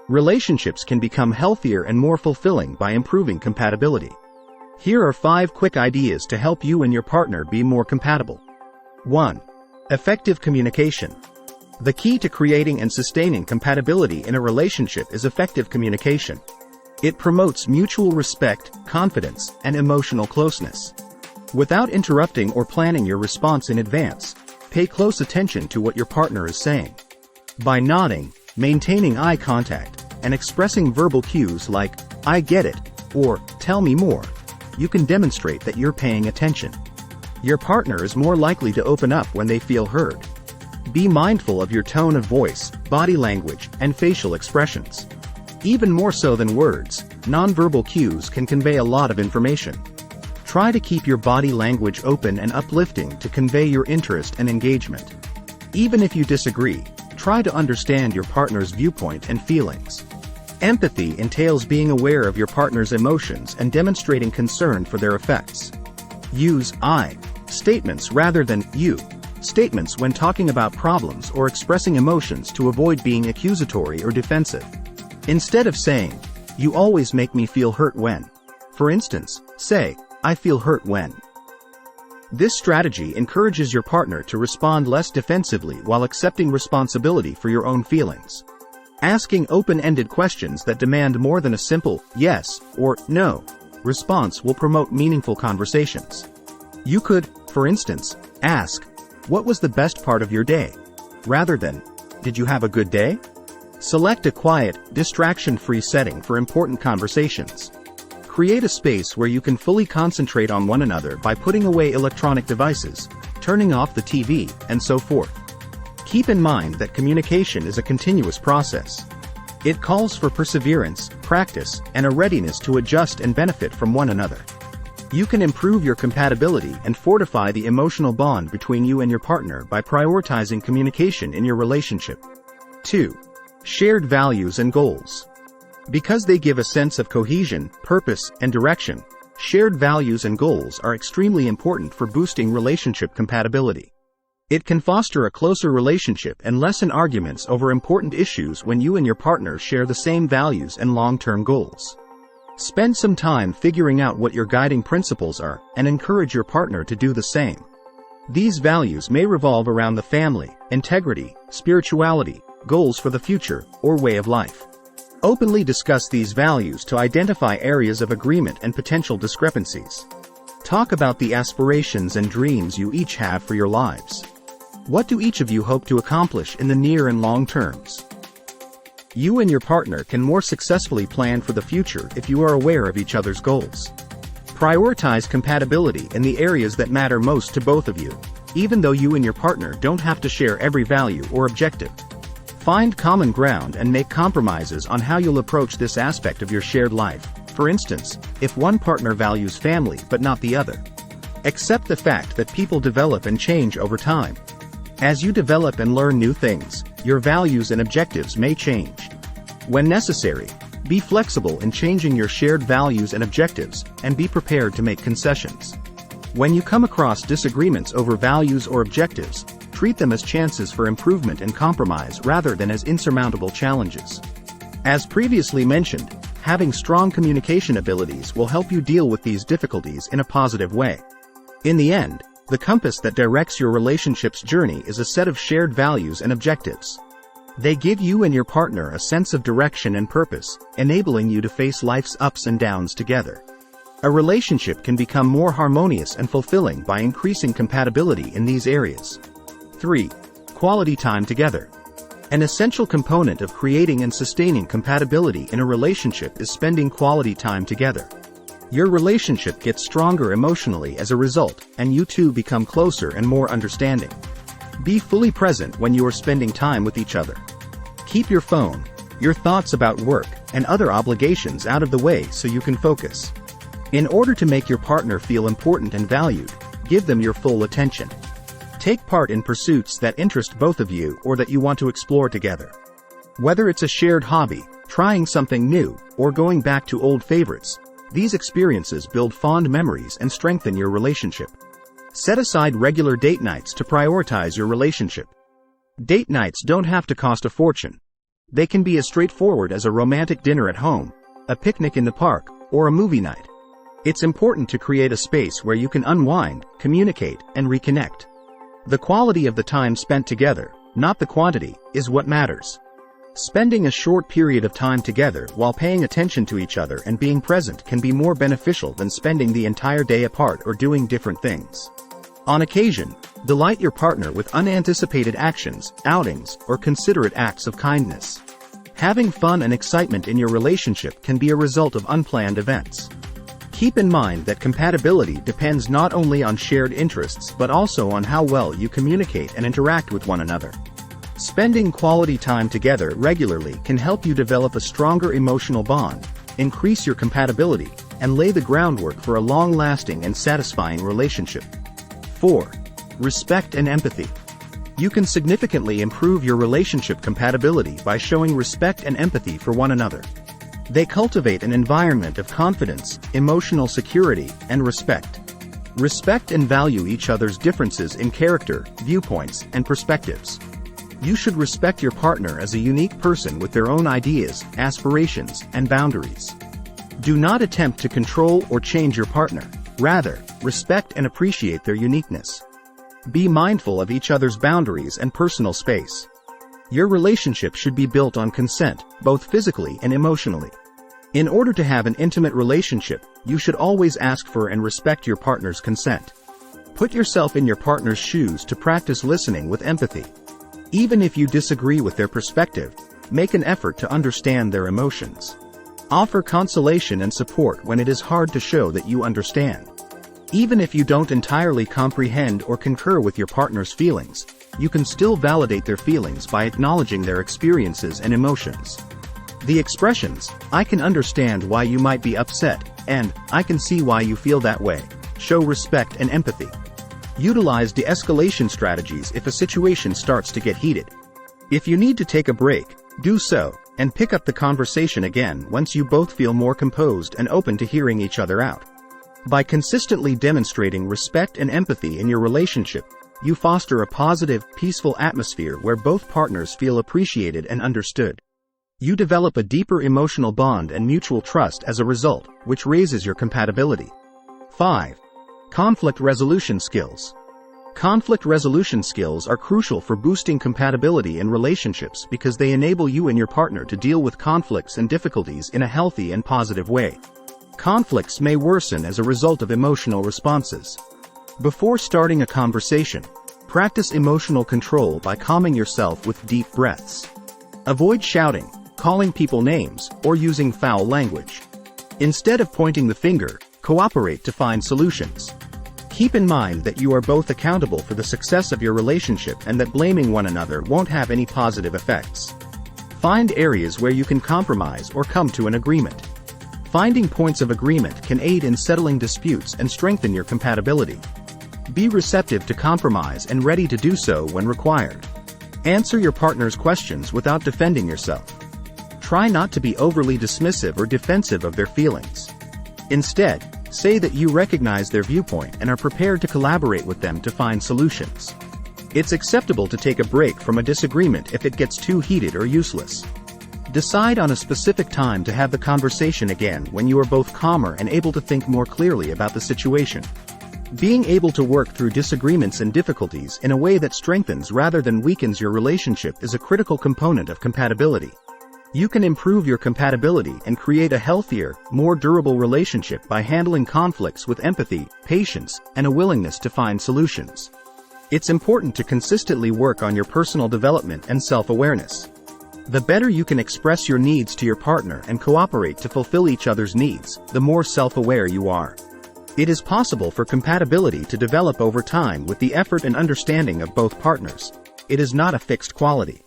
Relationships can become healthier and more fulfilling by improving compatibility. Here are 5 quick ideas to help you and your partner be more compatible. 1. Effective communication. The key to creating and sustaining compatibility in a relationship is effective communication. It promotes mutual respect, confidence, and emotional closeness. Without interrupting or planning your response in advance, pay close attention to what your partner is saying. By nodding, maintaining eye contact, and expressing verbal cues like, "I get it," or "tell me more," you can demonstrate that you're paying attention. Your partner is more likely to open up when they feel heard. Be mindful of your tone of voice, body language, and facial expressions. Even more so than words, nonverbal cues can convey a lot of information. Try to keep your body language open and uplifting to convey your interest and engagement. Even if you disagree, try to understand your partner's viewpoint and feelings. Empathy entails being aware of your partner's emotions and demonstrating concern for their effects. Use "I" statements rather than "you" statements when talking about problems or expressing emotions to avoid being accusatory or defensive. Instead of saying, "You always make me feel hurt when," for instance, say, "I feel hurt when." This strategy encourages your partner to respond less defensively while accepting responsibility for your own feelings. Asking open-ended questions that demand more than a simple "yes" or "no" response will promote meaningful conversations. You could, for instance, ask, "What was the best part of your day?" rather than, "Did you have a good day?" Select a quiet, distraction-free setting for important conversations. Create a space where you can fully concentrate on one another by putting away electronic devices, turning off the TV, and so forth. Keep in mind that communication is a continuous process. It calls for perseverance, practice, and a readiness to adjust and benefit from one another. You can improve your compatibility and fortify the emotional bond between you and your partner by prioritizing communication in your relationship. 2. Shared values and goals. Because they give a sense of cohesion, purpose, and direction, shared values and goals are extremely important for boosting relationship compatibility. It can foster a closer relationship and lessen arguments over important issues when you and your partner share the same values and long-term goals. Spend some time figuring out what your guiding principles are and encourage your partner to do the same. These values may revolve around the family, integrity, spirituality, goals for the future, or way of life. Openly discuss these values to identify areas of agreement and potential discrepancies. Talk about the aspirations and dreams you each have for your lives. What do each of you hope to accomplish in the near and long terms? You and your partner can more successfully plan for the future if you are aware of each other's goals. Prioritize compatibility in the areas that matter most to both of you, even though you and your partner don't have to share every value or objective. Find common ground and make compromises on how you'll approach this aspect of your shared life. For instance, if one partner values family but not the other. Accept the fact that people develop and change over time. As you develop and learn new things, your values and objectives may change. When necessary, be flexible in changing your shared values and objectives, and be prepared to make concessions. When you come across disagreements over values or objectives, treat them as chances for improvement and compromise rather than as insurmountable challenges. As previously mentioned, having strong communication abilities will help you deal with these difficulties in a positive way. In the end, the compass that directs your relationship's journey is a set of shared values and objectives. They give you and your partner a sense of direction and purpose, enabling you to face life's ups and downs together. A relationship can become more harmonious and fulfilling by increasing compatibility in these areas. 3. Quality time together. An essential component of creating and sustaining compatibility in a relationship is spending quality time together. Your relationship gets stronger emotionally as a result, and you two become closer and more understanding. Be fully present when you are spending time with each other. Keep your phone, your thoughts about work, and other obligations out of the way so you can focus. In order to make your partner feel important and valued, give them your full attention. Take part in pursuits that interest both of you or that you want to explore together. Whether it's a shared hobby, trying something new, or going back to old favorites, these experiences build fond memories and strengthen your relationship. Set aside regular date nights to prioritize your relationship. Date nights don't have to cost a fortune. They can be as straightforward as a romantic dinner at home, a picnic in the park, or a movie night. It's important to create a space where you can unwind, communicate, and reconnect. The quality of the time spent together, not the quantity, is what matters. Spending a short period of time together while paying attention to each other and being present can be more beneficial than spending the entire day apart or doing different things. On occasion, delight your partner with unanticipated actions, outings, or considerate acts of kindness. Having fun and excitement in your relationship can be a result of unplanned events. Keep in mind that compatibility depends not only on shared interests but also on how well you communicate and interact with one another. Spending quality time together regularly can help you develop a stronger emotional bond, increase your compatibility, and lay the groundwork for a long-lasting and satisfying relationship. 4. Respect and empathy. You can significantly improve your relationship compatibility by showing respect and empathy for one another. They cultivate an environment of confidence, emotional security, and respect. Respect and value each other's differences in character, viewpoints, and perspectives. You should respect your partner as a unique person with their own ideas, aspirations, and boundaries. Do not attempt to control or change your partner. Rather, respect and appreciate their uniqueness. Be mindful of each other's boundaries and personal space. Your relationship should be built on consent, both physically and emotionally. In order to have an intimate relationship, you should always ask for and respect your partner's consent. Put yourself in your partner's shoes to practice listening with empathy. Even if you disagree with their perspective, make an effort to understand their emotions. Offer consolation and support when it is hard to show that you understand. Even if you don't entirely comprehend or concur with your partner's feelings, you can still validate their feelings by acknowledging their experiences and emotions. The expressions, "I can understand why you might be upset," and "I can see why you feel that way," show respect and empathy. Utilize de-escalation strategies if a situation starts to get heated. If you need to take a break, do so, and pick up the conversation again once you both feel more composed and open to hearing each other out. By consistently demonstrating respect and empathy in your relationship, you foster a positive, peaceful atmosphere where both partners feel appreciated and understood. You develop a deeper emotional bond and mutual trust as a result, which raises your compatibility. 5. Conflict resolution skills. Conflict resolution skills are crucial for boosting compatibility in relationships because they enable you and your partner to deal with conflicts and difficulties in a healthy and positive way. Conflicts may worsen as a result of emotional responses. Before starting a conversation, practice emotional control by calming yourself with deep breaths. Avoid shouting, calling people names, or using foul language. Instead of pointing the finger, cooperate to find solutions. Keep in mind that you are both accountable for the success of your relationship and that blaming one another won't have any positive effects. Find areas where you can compromise or come to an agreement. Finding points of agreement can aid in settling disputes and strengthen your compatibility. Be receptive to compromise and ready to do so when required. Answer your partner's questions without defending yourself. Try not to be overly dismissive or defensive of their feelings. Instead, say that you recognize their viewpoint and are prepared to collaborate with them to find solutions. It's acceptable to take a break from a disagreement if it gets too heated or useless. Decide on a specific time to have the conversation again when you are both calmer and able to think more clearly about the situation. Being able to work through disagreements and difficulties in a way that strengthens rather than weakens your relationship is a critical component of compatibility. You can improve your compatibility and create a healthier, more durable relationship by handling conflicts with empathy, patience, and a willingness to find solutions. It's important to consistently work on your personal development and self-awareness. The better you can express your needs to your partner and cooperate to fulfill each other's needs, the more self-aware you are. It is possible for compatibility to develop over time with the effort and understanding of both partners. It is not a fixed quality.